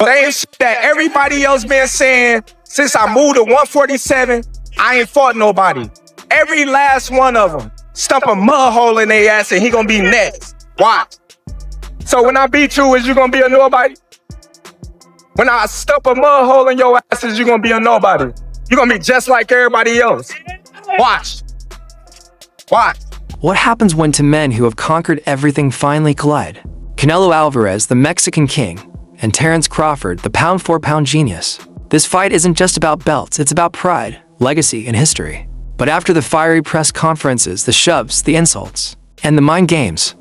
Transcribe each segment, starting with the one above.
Same shit that everybody else been saying since I moved to 147. I ain't fought nobody. Every last one of them stump a mud hole in their ass and he gonna be next. Watch. So when I beat you, is you gonna be a nobody? When I stump a mud hole in your ass, is you gonna be a nobody? You gonna be just like everybody else. Watch. Watch. What happens when two men who have conquered everything finally collide? Canelo Alvarez, the Mexican king, and Terence Crawford, the pound-for-pound genius. This fight isn't just about belts, it's about pride, legacy, and history. But after the fiery press conferences, the shoves, the insults, and the mind games,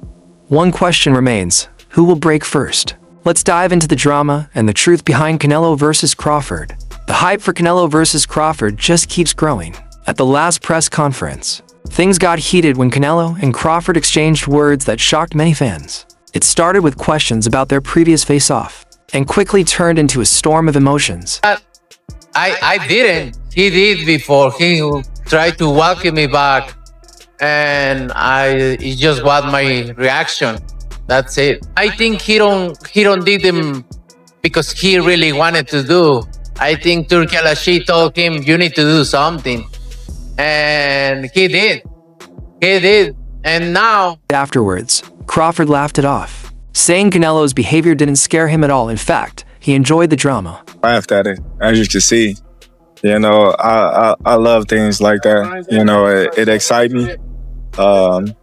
one question remains: who will break first? Let's dive into the drama and the truth behind Canelo versus Crawford. The hype for Canelo versus Crawford just keeps growing. At the last press conference, things got heated when Canelo and Crawford exchanged words that shocked many fans. It started with questions about their previous face-off, and quickly turned into a storm of emotions. I didn't. He did before. He tried to welcome me back, and it just was my reaction. That's it. I think he don't did them because he really wanted to do. I think Turki Al-Ashi told him, you need to do something. And he did. He did. And now... Afterwards, Crawford laughed it off, saying Canelo's behavior didn't scare him at all. In fact, he enjoyed the drama. I laughed at it, as you can see. You know, I love things like that. You know, it excites me. I'm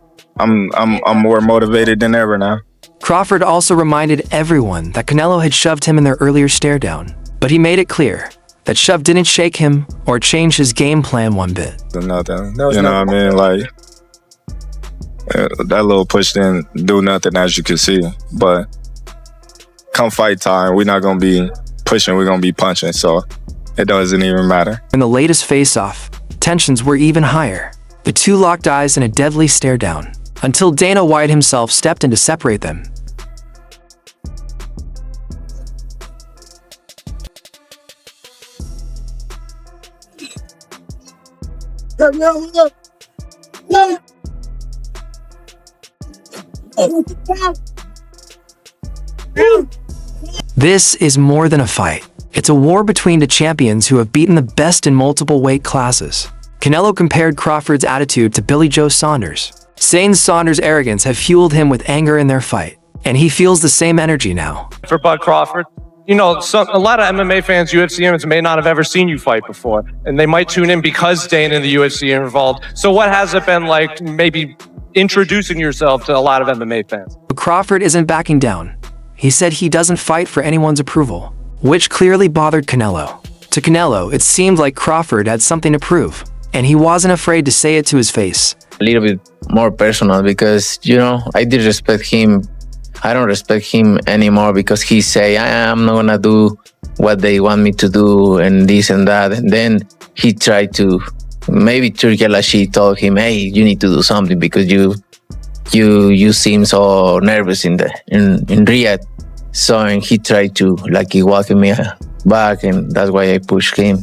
more motivated than ever now. Crawford also reminded everyone that Canelo had shoved him in their earlier stare down, but he made it clear that shove didn't shake him or change his game plan one bit. Nothing. You know what I mean? Like, that little push didn't do nothing, as you can see. But come fight time, we're not going to be pushing, we're going to be punching. So it doesn't even matter. In the latest face-off, tensions were even higher. The two locked eyes in a deadly stare down, until Dana White himself stepped in to separate them. This is more than a fight. It's a war between the champions who have beaten the best in multiple weight classes. Canelo compared Crawford's attitude to Billy Joe Saunders, saying Saunders' arrogance had fueled him with anger in their fight, and he feels the same energy now. For Bud Crawford, you know, a lot of MMA fans, UFC fans, may not have ever seen you fight before, and they might tune in because Dana and the UFC are involved. So what has it been like maybe introducing yourself to a lot of MMA fans? But Crawford isn't backing down. He said he doesn't fight for anyone's approval, which clearly bothered Canelo. To Canelo, it seemed like Crawford had something to prove, and he wasn't afraid to say it to his face. A little bit more personal because, you know, I did respect him. I don't respect him anymore because he say, I'm not gonna do what they want me to do and this and that. And then he tried to, maybe Turki Al-Ashi told him, hey, you need to do something because you seem so nervous in Riyadh. So and he tried to like he welcome me back, and that's why I pushed him.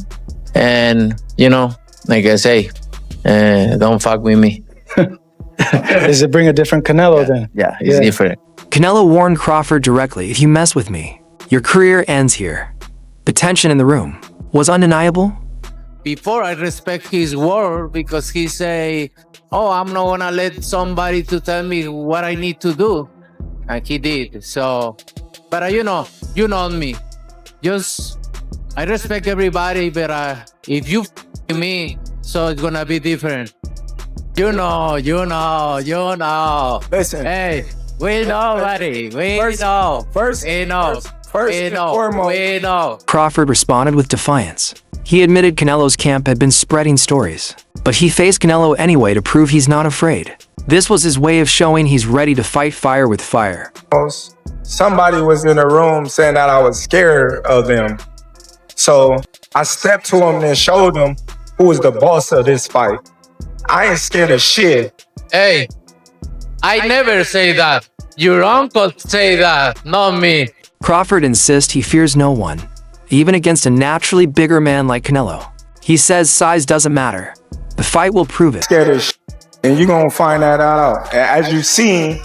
And you know, like I say, don't fuck with me. Does it bring a different Canelo then? Yeah, it's different. Canelo warned Crawford directly, if you mess with me, your career ends here. The tension in the room was undeniable. Before I respect his word because he say, oh, I'm not gonna let somebody to tell me what I need to do. And he did. So, but you know me. I respect everybody, but if you f me, so it's gonna be different. You know. Listen. Hey, we know, buddy. We know. First and foremost. Crawford responded with defiance. He admitted Canelo's camp had been spreading stories, but he faced Canelo anyway to prove he's not afraid. This was his way of showing he's ready to fight fire with fire. Somebody was in the room saying that I was scared of them. So I stepped to him and showed him who was the boss of this fight. I ain't scared of shit. Hey, I never say that. Your uncle say that, not me. Crawford insists he fears no one, even against a naturally bigger man like Canelo. He says size doesn't matter. The fight will prove it. Scared of shit. And you're gonna find that out. As you seen,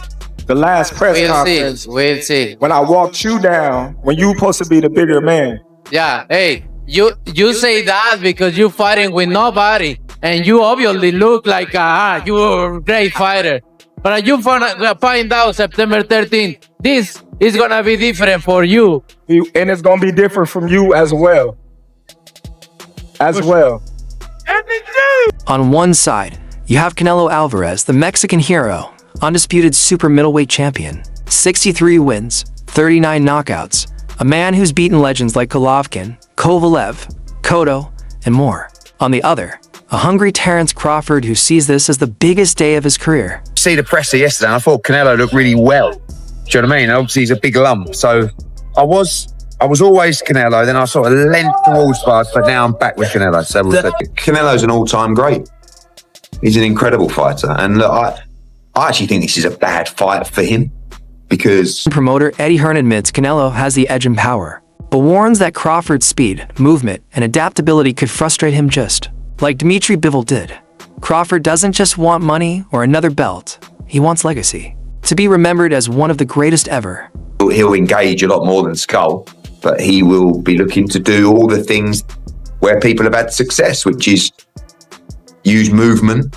The last press conference. We'll see. When I walked you down, when you supposed to be the bigger man. Yeah, hey, you say that because you're fighting with nobody, and you obviously look like you're a great fighter. But you find out September 13th, this is gonna be different for you. And it's gonna be different from you as well. On one side, you have Canelo Alvarez, the Mexican hero, undisputed super middleweight champion, 63 wins, 39 knockouts, a man who's beaten legends like Golovkin, Kovalev, Cotto, and more. On the other, a hungry Terence Crawford who sees this as the biggest day of his career. See the presser yesterday, and I thought Canelo looked really well. Do you know what I mean? Obviously, he's a big lump, so I was always Canelo. Then I sort of leant towards Bud, but now I'm back with Canelo. So Canelo's an all-time great. He's an incredible fighter, and look, I actually think this is a bad fight for him because Promoter Eddie Hearn admits Canelo has the edge in power, but warns that Crawford's speed, movement, and adaptability could frustrate him just like Dimitri Bivol did. Crawford doesn't just want money or another belt, he wants legacy. To be remembered as one of the greatest ever. he'll engage a lot more than Skull, but he will be looking to do all the things where people have had success, which is use movement.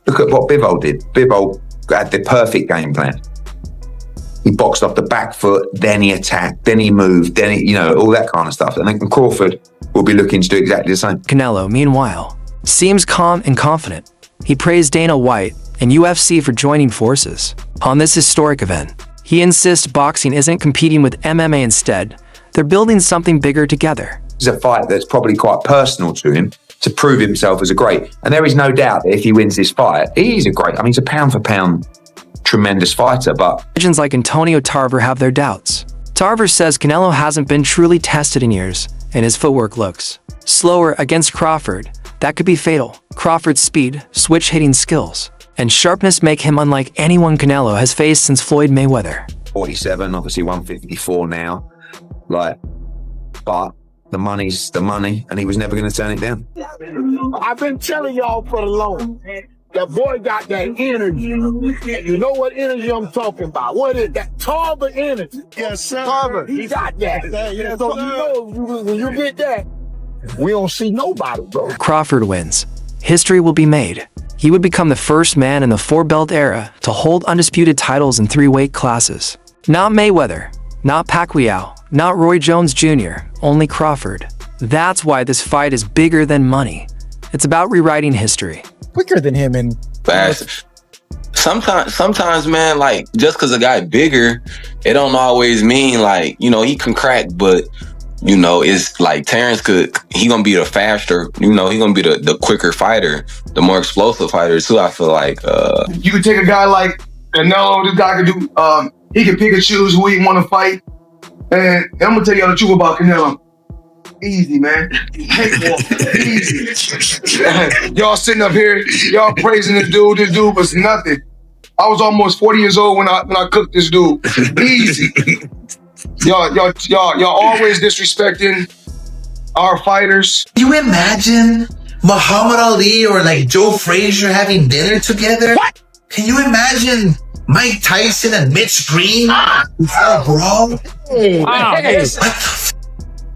Look at what Bivol did. Bivol had the perfect game plan. He boxed off the back foot, then he attacked, then he moved, then he, all that kind of stuff. And I think Crawford will be looking to do exactly the same. Canelo, meanwhile, seems calm and confident. He praised Dana White and UFC for joining forces on this historic event. He insists boxing isn't competing with MMA instead. They're building something bigger together. It's a fight that's probably quite personal to him to prove himself as a great. And there is no doubt that if he wins this fight, he's a great. He's a pound for pound tremendous fighter, but legends like Antonio Tarver have their doubts. Tarver says Canelo hasn't been truly tested in years, and his footwork looks slower against Crawford. That could be fatal. Crawford's speed, switch-hitting skills, and sharpness make him unlike anyone Canelo has faced since Floyd Mayweather. 47, obviously 154 now. But the money's the money, and he was never going to turn it down. I've been telling y'all for the long. That boy got that energy. You know what energy I'm talking about? What is that? Tarver energy. Yes, sir. Tarver. He got that. Yes, so when you get that, we don't see nobody, bro. Crawford wins. History will be made. He would become the first man in the four-belt era to hold undisputed titles in 3 weight classes. Not Mayweather, not Pacquiao, not Roy Jones Jr., only Crawford. That's why this fight is bigger than money. It's about rewriting history. Quicker than him and fast. Sometimes, man, like just because a guy bigger, it don't always mean he can crack, but it's like Terence he gonna be the faster, he gonna be the quicker fighter, the more explosive fighter too. I feel like you could take a guy like Canelo. This guy could do. He can pick and choose who he want to fight. And I'm gonna tell y'all the truth about Canelo. Easy, man. Easy. Y'all sitting up here, y'all praising this dude. This dude was nothing. I was almost 40 years old when I cooked this dude. Easy. Y'all always disrespecting our fighters. Can you imagine Muhammad Ali or Joe Frazier having dinner together? What? Can you imagine Mike Tyson and Mitch Green before a brawl?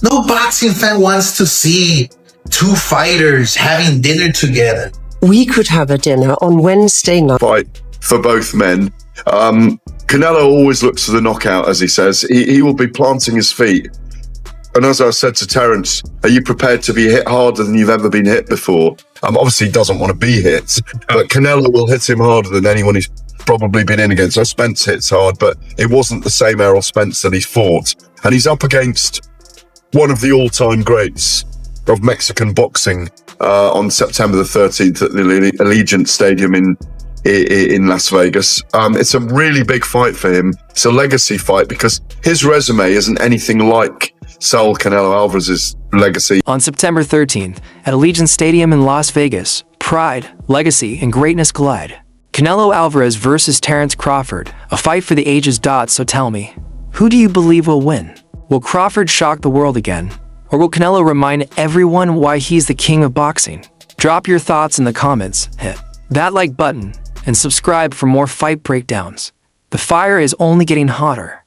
No boxing fan wants to see 2 fighters having dinner together. We could have a dinner on Wednesday night. Fight for both men. Canelo always looks for the knockout, as he says. He will be planting his feet. And as I said to Terence, are you prepared to be hit harder than you've ever been hit before? Obviously, he doesn't want to be hit, but Canelo will hit him harder than anyone he's probably been in against. Spence hits hard, but it wasn't the same Errol Spence that he fought. And he's up against one of the all-time greats of Mexican boxing on September the 13th at the Allegiant Stadium in Las Vegas. It's a really big fight for him. It's a legacy fight because his resume isn't anything like Saul Canelo Alvarez's legacy. On September 13th, at Allegiant Stadium in Las Vegas, pride, legacy, and greatness collide. Canelo Alvarez versus Terence Crawford, a fight for the ages. So tell me, who do you believe will win? Will Crawford shock the world again? Or will Canelo remind everyone why he's the king of boxing? Drop your thoughts in the comments, hit that like button, and subscribe for more fight breakdowns. The fire is only getting hotter.